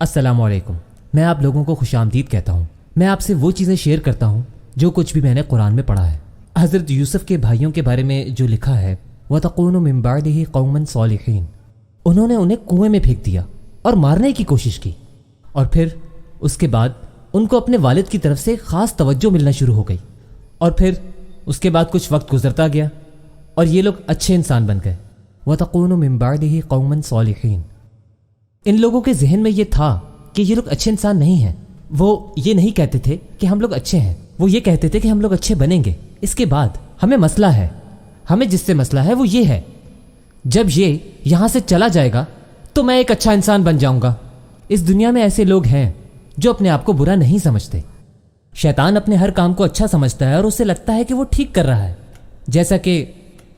अस्सलाम वालेकुम। मैं आप लोगों को खुशामदीद कहता हूँ। मैं आपसे वो चीज़ें शेयर करता हूँ जो कुछ भी मैंने कुरान में पढ़ा है। हज़रत यूसुफ के भाइयों के बारे में जो लिखा है, वतकूनु मिन बअदिही कौमन सालिहीन, उन्होंने उन्हें कुएं में फेंक दिया और मारने की कोशिश की, और फिर उसके बाद उनको अपने वालिद की तरफ से ख़ास तवज्जो मिलना शुरू हो गई, और फिर उसके बाद कुछ वक्त गुजरता गया और ये लोग अच्छे इंसान बन गए। वतकूनु मिन बअदिही कौमन सालिहीन, इन लोगों के जहन में ये था कि ये लोग अच्छे इंसान नहीं हैं। वो ये नहीं कहते थे कि हम लोग अच्छे हैं, वो ये कहते थे कि हम लोग अच्छे बनेंगे। इसके बाद हमें मसला है, हमें जिससे मसला है वो ये है, जब ये यहाँ से चला जाएगा तो मैं एक अच्छा इंसान बन जाऊंगा। इस दुनिया में ऐसे लोग हैं जो अपने आप को बुरा नहीं समझते। शैतान अपने हर काम को अच्छा समझता है और उसे लगता है कि वो ठीक कर रहा है, जैसा कि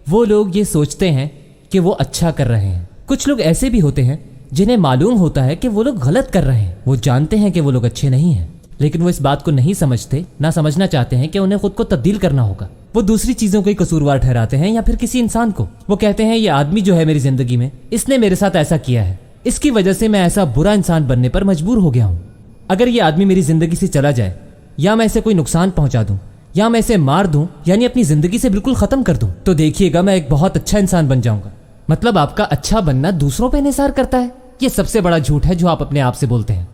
वो लोग ये सोचते हैं कि वो अच्छा कर रहे हैं। कुछ लोग ऐसे भी होते हैं जिन्हें मालूम होता है कि वो लोग गलत कर रहे हैं, वो जानते हैं कि वो लोग अच्छे नहीं हैं, लेकिन वो इस बात को नहीं समझते, ना समझना चाहते हैं कि उन्हें खुद को तब्दील करना होगा। वो दूसरी चीज़ों को ही कसूरवार ठहराते हैं या फिर किसी इंसान को। वो कहते हैं ये आदमी जो है मेरी ज़िंदगी में, इसने मेरे साथ ऐसा किया है, इसकी वजह से मैं ऐसा बुरा इंसान बनने पर मजबूर हो गया हूँ। अगर ये आदमी मेरी ज़िंदगी से चला जाए, या मैं इसे कोई नुकसान पहुँचा दूँ, या मैं इसे मार दूँ, यानी अपनी ज़िंदगी से बिल्कुल ख़त्म कर दूँ, तो देखिएगा मैं एक बहुत अच्छा इंसान बन जाऊँगा। मतलब आपका अच्छा बनना दूसरों पर इंहिसार करता है। ये सबसे बड़ा झूठ है जो आप अपने आप से बोलते हैं।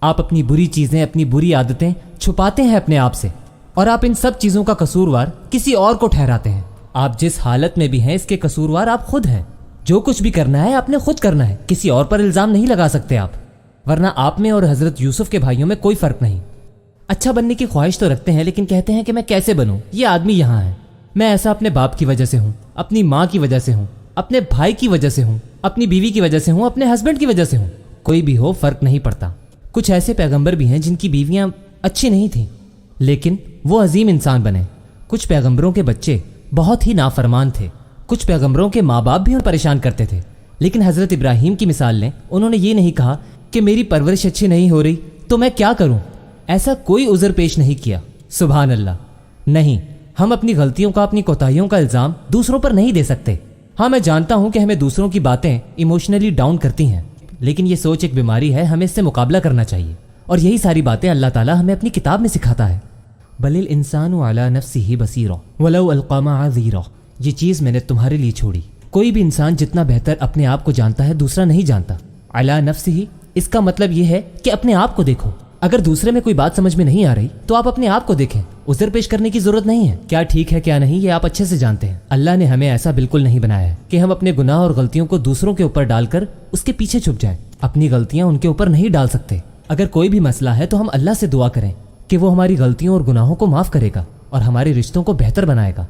आप अपनी बुरी चीज़ें, अपनी बुरी आदतें छुपाते हैं अपने आप से, और आप इन सब चीज़ों का कसूरवार किसी और को ठहराते हैं। आप जिस हालत में भी हैं, इसके कसूरवार आप खुद हैं। जो कुछ भी करना है आपने खुद करना है, किसी और पर इल्ज़ाम नहीं लगा सकते आप, वरना आप में और हज़रत यूसुफ के भाइयों में कोई फ़र्क नहीं। अच्छा बनने की ख्वाहिश तो रखते हैं, लेकिन कहते हैं कि मैं कैसे बनूँ, ये आदमी यहाँ है, मैं ऐसा अपने बाप की वजह से हूँ, अपनी माँ की वजह से हूँ, अपने भाई की वजह से हूँ, अपनी बीवी की वजह से हूँ, अपने हस्बैंड की वजह से हूँ। कोई भी हो, फ़र्क नहीं पड़ता। कुछ ऐसे पैगंबर भी हैं जिनकी बीवियाँ अच्छी नहीं थीं, लेकिन वो अजीम इंसान बने। कुछ पैगंबरों के बच्चे बहुत ही नाफरमान थे। कुछ पैगंबरों के माँ बाप भी उन्हें परेशान करते थे, लेकिन हज़रत इब्राहीम की मिसाल लें, उन्होंने ये नहीं कहा कि मेरी परवरिश अच्छी नहीं हो रही तो मैं क्या करूँ, ऐसा कोई उज़र पेश नहीं किया। सुभान अल्लाह। नहीं, हम अपनी गलतियों का, अपनी कोताहियों का इल्ज़ाम दूसरों पर नहीं दे सकते। हाँ, मैं जानता हूँ कि हमें दूसरों की बातें इमोशनली डाउन करती हैं, लेकिन ये सोच एक बीमारी है, हमें इससे मुकाबला करना चाहिए। और यही सारी बातें अल्लाह ताला हमें अपनी किताब में सिखाता है। बलिल इंसानु अला नफ्सिही बसीरा वलौ अलक़ा मआज़ीरा, ये चीज़ मैंने तुम्हारे लिए छोड़ी। कोई भी इंसान जितना बेहतर अपने आप को जानता है, दूसरा नहीं जानता। अला नफ्सिही, इसका मतलब ये है कि अपने आप को देखो। अगर दूसरे में कोई बात समझ में नहीं आ रही तो आप अपने आप को देखें। उज़र पेश करने की जरूरत नहीं है। क्या ठीक है क्या नहीं, ये आप अच्छे से जानते हैं। अल्लाह ने हमें ऐसा बिल्कुल नहीं बनाया है कि हम अपने गुनाह और गलतियों को दूसरों के ऊपर डालकर उसके पीछे छुप जाएं। अपनी गलतियां उनके ऊपर नहीं डाल सकते। अगर कोई भी मसला है तो हम अल्लाह से दुआ करें कि वो हमारी गलतियों और गुनाहों को माफ़ करेगा और हमारे रिश्तों को बेहतर बनाएगा।